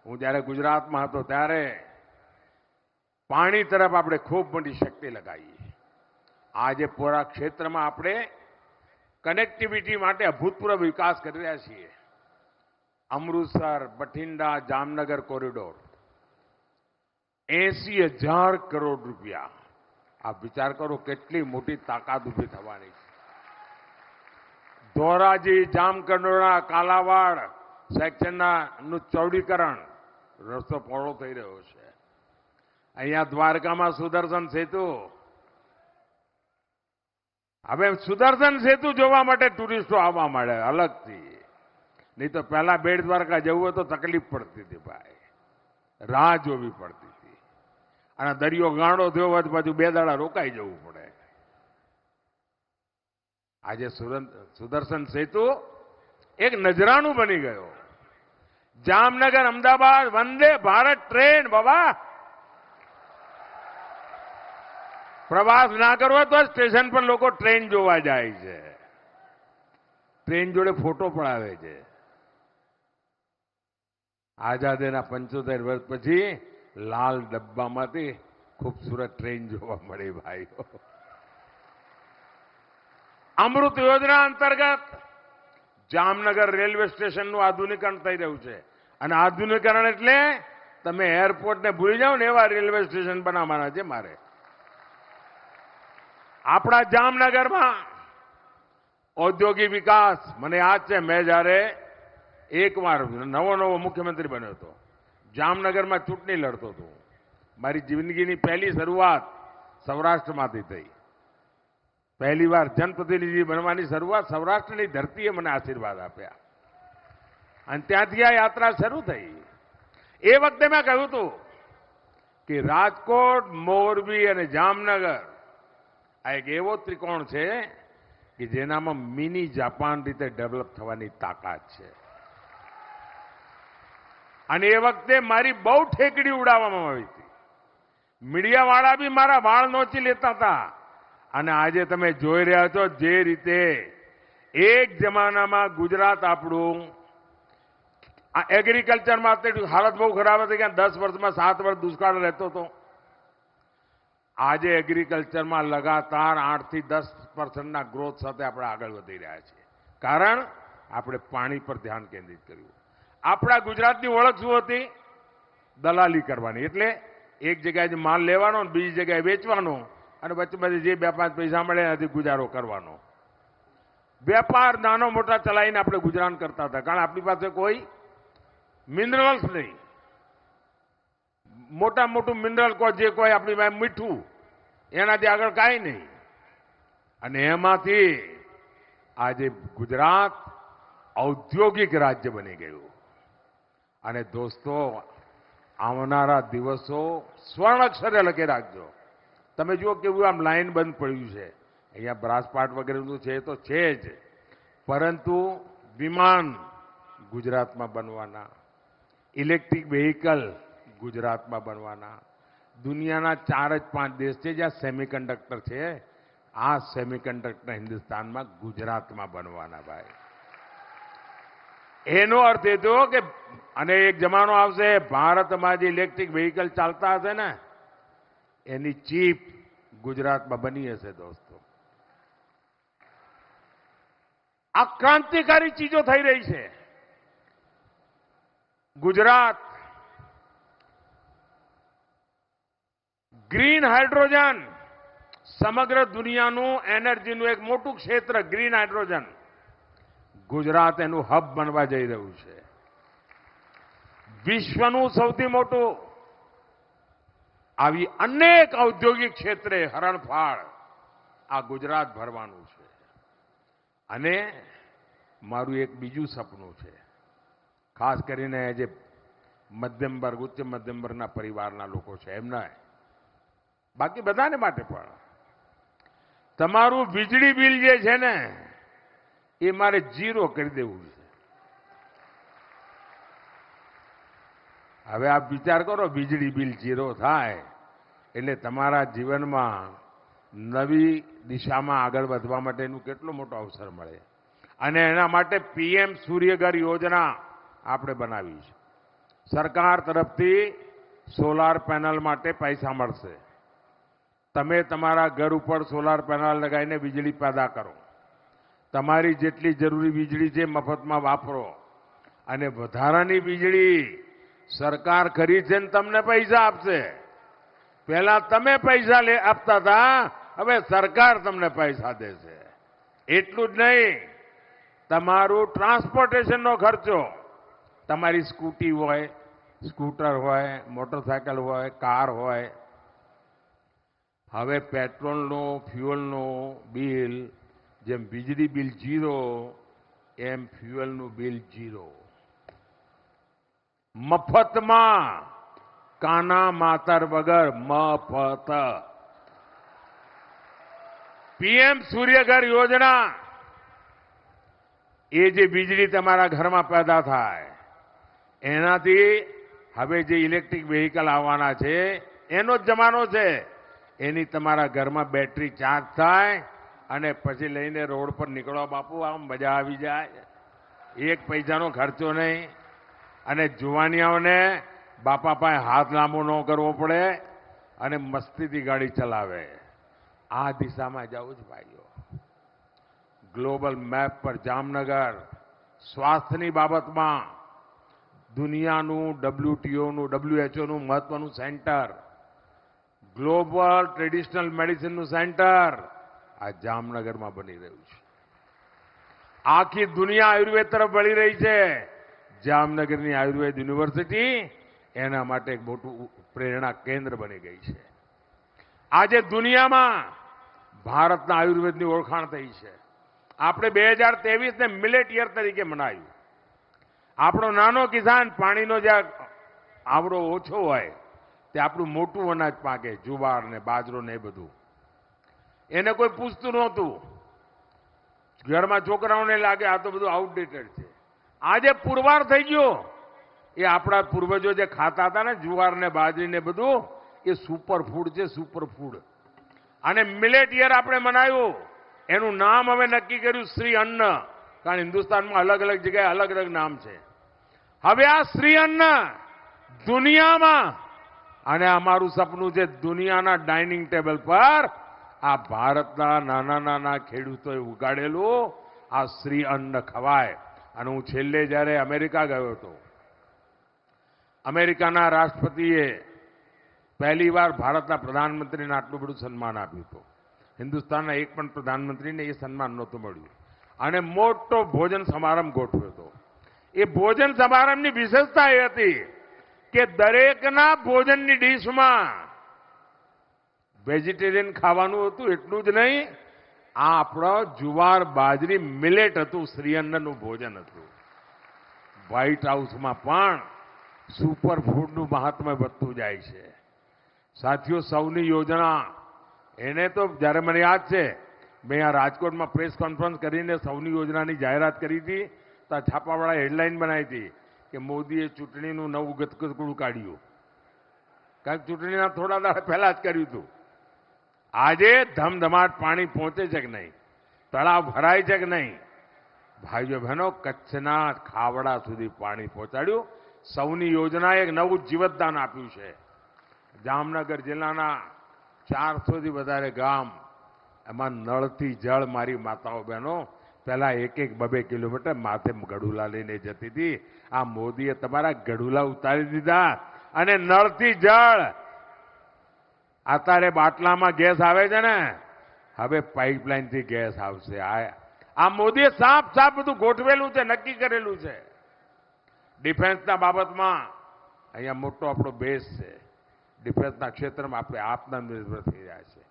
હું જ્યારે ગુજરાતમાં હતો ત્યારે પાણી તરફ આપણે ખૂબ મોટી શક્તિ લગાવી। આજે પૂરા ક્ષેત્રમાં આપણે કનેક્ટિવિટી માટે અભૂતપૂર્વ વિકાસ કરી રહ્યા છીએ. અમૃતસર, બઠિંડા, જામનગર કોરિડોર 80,000 કરોડ રૂપિયા. આપ વિચાર કરો કેટલી મોટી તાકાત ઊભી થવાની છે. ધોરાજી, જામકંડોરણા, કાલાવાડ સેક્શનનું ચૌડીકરણ, રસ્તો પહોળો થઈ રહ્યો છે. અહીંયા દ્વારકામાં સુદર્શન સેતુ. હવે સુદર્શન સેતુ જોવા માટે ટુરિસ્ટો આવવા માંડે અલગથી. નહીં તો પહેલા બેટ દ્વારકા જવું હોય તો તકલીફ પડતી હતી ભાઈ, રાહ જોવી પડતી હતી. અને દરિયો ગાંડો થયો હોય તો પાછું 2 દાડા રોકાઈ જવું પડે. આજે સુદર્શન સેતુ એક નજરાણું બની ગયો. જામનગર, અમદાવાદ વંદે ભારત ટ્રેન. બાબા પ્રવાસ ના કરવો તો સ્ટેશન પર લોકો ટ્રેન જોવા જાય છે, ટ્રેન જોડે ફોટો પડાવે છે. આઝાદીના 75 વર્ષ પછી લાલ ડબ્બામાંથી ખૂબસૂરત ટ્રેન જોવા મળી ભાઈઓ. અમૃત યોજના અંતર્ગત જામનગર રેલવે સ્ટેશનનું આધુનિકરણ થઈ રહ્યું છે. અને આધુનિકરણ એટલે તમે એરપોર્ટને ભૂલી જાઓ ને એવા રેલવે સ્ટેશન બનાવવાના છે મારે. આપણા જામનગરમાં ઔદ્યોગિક વિકાસ, મને યાદ છે મેં જ્યારે એકવાર નવો મુખ્યમંત્રી બન્યો હતો, જામનગરમાં ચૂંટણી લડતો હતો. મારી જિંદગીની પહેલી શરૂઆત સૌરાષ્ટ્રમાંથી થઈ. પહેલી વાર જનપ્રતિનિધિ બનવાની શરૂઆત સૌરાષ્ટ્રની ધરતીએ મને આશીર્વાદ આપ્યા અને ત્યાંથી આ યાત્રા શરૂ થઈ. એ વખતે મેં કહ્યું હતું કે રાજકોટ, મોરબી અને જામનગર આ એક એવો ત્રિકોણ છે કે જેનામાં મિની જાપાન રીતે ડેવલપ થવાની તાકાત છે. અને એ વખતે મારી બહુ ઠેકડી ઉડાવવામાં આવી હતી. મીડિયાવાળા બી મારા વાળ નોચી લેતા હતા. અને આજે તમે જોઈ રહ્યા છો જે રીતે એક જમાનામાં ગુજરાત આપણું આ એગ્રીકલ્ચરમાં હાલત બહુ ખરાબ હતી કે 10 વર્ષમાં 7 વર્ષ દુષ્કાળ રહેતો હતો. આજે એગ્રીકલ્ચરમાં લગાતાર 8 થી 10% ગ્રોથ સાથે આપણે આગળ વધી રહ્યા છીએ. કારણ આપણે પાણી પર ધ્યાન કેન્દ્રિત કર્યું. આપણા ગુજરાતની ઓળખ શું હતી? દલાલી કરવાની. એટલે એક જગ્યાએ માલ લેવાનો, બીજી જગ્યાએ વેચવાનો અને વચ્ચેમાંથી જે 2-5 પૈસા મળે એનાથી ગુજારો કરવાનો. વેપાર નાનો મોટા ચલાવીને આપણે ગુજરાન કરતા હતા. કારણ આપણી પાસે કોઈ મિનરલ્સ નહીં. મોટું મિનરલ જે કોઈ આપણી પાસે મીઠું, એનાથી આગળ કાંઈ નહીં. અને એમાંથી આજે ગુજરાત ઔદ્યોગિક રાજ્ય બની ગયું. અને દોસ્તો, આવનારા દિવસો સ્વર્ણ અક્ષરે લખી રાખજો. તમે જુઓ કેવું આમ લાઈન બંધ પડ્યું છે. અહીંયા બ્રાસપાટ વગેરેનું છે તો છે જ, પરંતુ વિમાન ગુજરાતમાં બનવાના, ઇલેક્ટ્રિક વ્હીકલ ગુજરાતમાં બનવાના. દુનિયાના 4 જ 5 દેશ છે જ્યાં સેમિકન્ડક્ટર છે. આ સેમિકન્ડક્ટર હિન્દુસ્તાનમાં, ગુજરાતમાં બનવાના ભાઈ. એનો અર્થ એ થયો કે અને એક જમાનો આવશે ભારતમાં જે ઇલેક્ટ્રિક વ્હીકલ ચાલતા હશે ને એની ચીપ ગુજરાતમાં બની હશે. દોસ્તો, આ ક્રાંતિકારી ચીજો થઈ રહી છે. ગુજરાત ગ્રીન હાઇડ્રોજન, સમગ્ર દુનિયાનું એનર્જીનું એક મોટું ક્ષેત્ર ગ્રીન હાઇડ્રોજન, ગુજરાત એનું હબ બનવા જઈ રહ્યું છે. વિશ્વનું સૌથી મોટું આવી અનેક ઔદ્યોગિક ક્ષેત્રે હરણફાળ આ ગુજરાત ભરવાનું છે. અને મારું એક બીજું સપનું છે, ખાસ કરીને જે મધ્યમ વર્ગ, ઉચ્ચ મધ્યમ વર્ગના પરિવારના લોકો છે એમના, બાકી બધાને માટે પણ, તમારું વીજળી બિલ જે છે ને એ મારે 0 કરી દેવું છે. હવે આપ વિચાર કરો, વીજળી બિલ 0 થાય એટલે તમારા જીવનમાં નવી દિશામાં આગળ વધવા માટેનું કેટલો મોટો અવસર મળે. અને એના માટે PM સૂર્યઘર યોજના આપણે બનાવી છે. સરકાર તરફથી સોલાર પેનલ માટે પૈસા મળશે. તમે તમારા ઘર ઉપર સોલાર પેનલ લગાવીને વીજળી પેદા કરો. તમારી જેટલી જરૂરી વીજળી છે મફતમાં વાપરો અને વધારાની વીજળી સરકાર ખરીદ છે ને તમને પૈસા આપશે. પહેલા તમે પૈસા આપતા હતા, હવે સરકાર તમને પૈસા દેશે. એટલું જ નહીં, તમારું ટ્રાન્સપોર્ટેશનનો ખર્ચો, તમારી સ્કૂટી હોય, સ્કૂટર હોય, મોટરસાયકલ હોય, કાર હોય, હવે પેટ્રોલનું ફ્યુઅલનું બિલ જેમ વીજળી બિલ 0 એમ ફ્યુઅલનું બિલ 0. મફતમાં, કાના માતર વગર મફત. પીએમ સૂર્યઘર યોજના, એ જે વીજળી તમારા ઘરમાં પેદા થાય એનાથી હવે જે ઇલેક્ટ્રિક વ્હીકલ આવવાના છે એનો જ જમાનો છે. એની તમારા ઘરમાં બેટરી ચાર્જ થાય અને પછી લઈને રોડ પર નીકળો બાપુ, આમ મજા આવી જાય. એક પૈસાનો ખર્ચો નહીં અને જુવાનિયાઓને બાપા પાસે હાથ લાંબો ન કરવો પડે અને મસ્તીથી ગાડી ચલાવે. આ દિશામાં જાઉં છું ભાઈઓ. ગ્લોબલ મેપ પર જામનગર સ્વાસ્થ્યની બાબતમાં દુનિયાનું WTOનું WHO મહત્વનું સેન્ટર, ગ્લોબલ ટ્રેડિશનલ મેડિસિનનું સેન્ટર આ જામનગરમાં બની રહ્યું છે. આખી દુનિયા આયુર્વેદ તરફ વળી રહી છે. જામનગરની આયુર્વેદ યુનિવર્સિટી એના માટે એક મોટું પ્રેરણા કેન્દ્ર બની ગઈ છે. આજે દુનિયામાં ભારતના આયુર્વેદની ઓળખાણ થઈ છે. આપણે 2023ને મિલેટ યર તરીકે મનાવ્યું. આપણો નાનો કિસાન પાણીનો જ્યાં આવડો ઓછો હોય તે આપણું મોટું અનાજ પાકે, જુવાર ને બાજરો ને એ બધું. એને કોઈ પૂછતું નહોતું. ઘરમાં છોકરાઓને લાગે આ તો બધું આઉટડેટેડ છે. આજે પુરવાર થઈ ગયો. એ આપણા પૂર્વજો જે ખાતા હતા ને જુવાર ને બાજરી ને બધું, એ સુપર ફૂડ છે, સુપર ફૂડ. અને મિલેટ યર આપણે મનાવ્યું. એનું નામ હવે નક્કી કર્યું શ્રી અન્ન, કારણ હિન્દુસ્તાનમાં અલગ અલગ જગ્યાએ અલગ અલગ નામ છે. હવે આ શ્રી અન્ન દુનિયામાં, અને અમારું સપનું છે દુનિયાના ડાઇનિંગ ટેબલ પર આ ભારતના નાના નાના ખેડૂતોએ ઉગાડેલું આ શ્રી અન્ન ખવાય. અને હું છેલ્લે જ્યારે અમેરિકા ગયો હતો, અમેરિકાના રાષ્ટ્રપતિએ પહેલીવાર ભારતના પ્રધાનમંત્રીને આટલું બધું સન્માન આપ્યું હતું. હિન્દુસ્તાનના એક પણ પ્રધાનમંત્રીને એ સન્માન નહોતું મળ્યું. અને મોટો ભોજન સમારંભ ગોઠવ્યો હતો. એ ભોજન સમારંભની વિશેષતા એ હતી કે દરેકના ભોજનની ડીશમાં વેજીટેરિયન ખાવાનું હતું. એટલું જ નહીં, આ આપણો જુવાર બાજરી મિલેટ હતું, શ્રી અન્નનું ભોજન હતું. વ્હાઇટ હાઉસમાં પણ સુપર ફૂડનું મહાત્મ્ય વધતું જાય છે. સાથીઓ, સૌની યોજના, એને તો જ્યારે મને યાદ છે, મેં આ રાજકોટમાં પ્રેસ કોન્ફરન્સ કરીને સૌની યોજનાની જાહેરાત કરી હતી, તો આ છાપાવાળા હેડલાઇન બનાવી હતી કે મોદીએ ચૂંટણીનું નવું ગતગતકું કાઢ્યું. કારણ કે ચૂંટણીના થોડા દાડા પહેલા જ કર્યું હતું. આજે ધમધમાટ પાણી પહોંચે છે કે નહીં, તળાવ ભરાય છે કે નહીં? ભાઈઓ બહેનો, કચ્છના ખાવડા સુધી પાણી પહોંચાડ્યું. સૌની યોજનાએ એક નવું જીવતદાન આપ્યું છે. જામનગર જિલ્લાના 400થી વધારે ગામ, એમાં નળથી જળ મારી માતાઓ બહેનો પહેલા 1-2 કિલોમીટર માથે ગઢુલા લઈને જતી હતી. આ મોદીએ તમારા ગઢુલા ઉતારી દીધા અને નળથી જળ. અત્યારે બાટલામાં ગેસ આવે છે ને, હવે પાઇપલાઇનથી ગેસ આવશે. આ મોદીએ સાફ સાફ બધું ગોઠવેલું છે, નક્કી કરેલું છે. ડિફેન્સના બાબતમાં અહીંયા મોટો આપણો બેઝ છે. ડિફેન્સના ક્ષેત્રમાં આપણે આત્મનિર્ભર થઈ રહ્યા છે.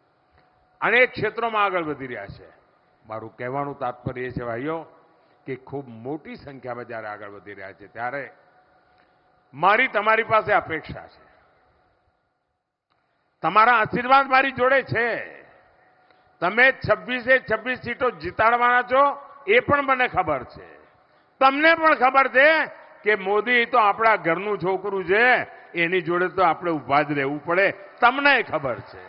અનેક ક્ષેત્રોમાં આગળ વધી રહ્યા છે. મારું કહેવાનું તાત્પર્ય એ છે ભાઈઓ કે ખૂબ મોટી સંખ્યામાં જ્યારે આગળ વધી રહ્યા છે, ત્યારે મારી તમારી પાસે અપેક્ષા છે. તમારા આશીર્વાદ મારી જોડે છે. તમે 26 સીટો જીતાડવાના છો એ પણ મને ખબર છે. તમને પણ ખબર છે કે મોદી તો આપણા ઘરનું છોકરું છે, એની જોડે તો આપણે ઊભા જ રહેવું પડે. તમને ખબર છે.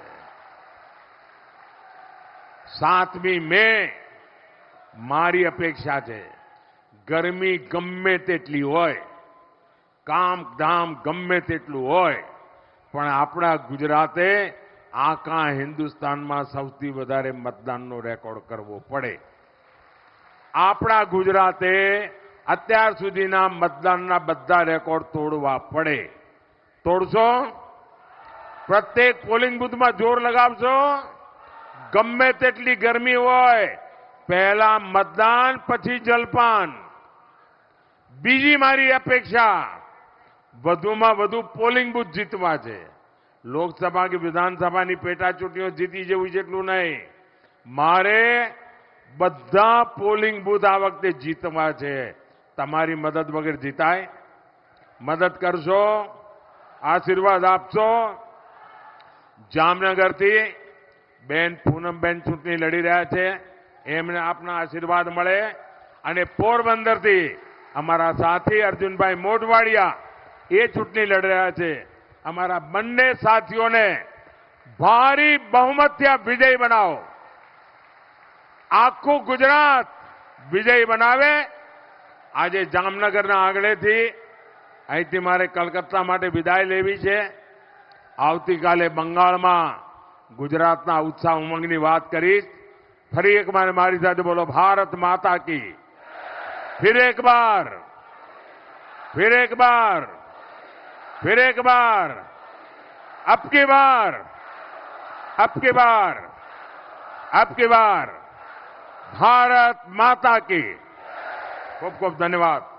7મી મે મારી અપેક્ષા છે. ગરમી ગમે તેટલી હોય, કામ ધામ ગમે તેટલું હોય, પણ આપણા ગુજરાતે આખા હિન્દુસ્તાનમાં સૌથી વધારે મતદાનનો રેકોર્ડ કરવો પડે. આપણા ગુજરાતે અત્યાર સુધીના મતદાનના બધા રેકોર્ડ તોડવા પડે. તોડશો? પ્રત્યેક પોલિંગ બૂથમાં જોર લગાવશો? ગમે તેટલી ગરમી હોય, પહેલા મતદાન પછી જલપાન. બીજી મારી અપેક્ષા વધુમાં વધુ પોલિંગ બૂથ જીતવા છે. લોકસભા કે વિધાનસભાની પેટા ચૂંટણીઓ જીતી જેવું જેટલું નહીં, મારે બધા પોલિંગ બૂથ આ વખતે જીતવા છે. તમારી મદદ વગર જીતાય? મદદ કરશો? આશીર્વાદ આપશો? જામનગરથી બેન પૂનમબેન ચૂંટણી લડી રહ્યા છે, એમને આપના આશીર્વાદ મળે. અને પોરબંદરથી અમારા સાથી અર્જુનભાઈ મોઢવાડિયા એ ચૂંટણી લડી રહ્યા છે. અમારા બંને સાથીઓને ભારી બહુમતથી વિજય બનાવો. આખું ગુજરાત વિજય બનાવે. આજે જામનગરના આંગણેથી અહીંથી મારે કલકત્તા માટે વિદાય લેવી છે. આવતીકાલે બંગાળમાં ગુજરાતના ઉત્સાહ ઉમંગની વાત કરીશ. ફરી એક વાર મારી સાથે બોલો, ભારત માતા કી. फिर एक बार, फिर एक बार, फिर एक बार, अब की बार, अब की बार, अब की बार, भारत माता की. खूब खूब धन्यवाद.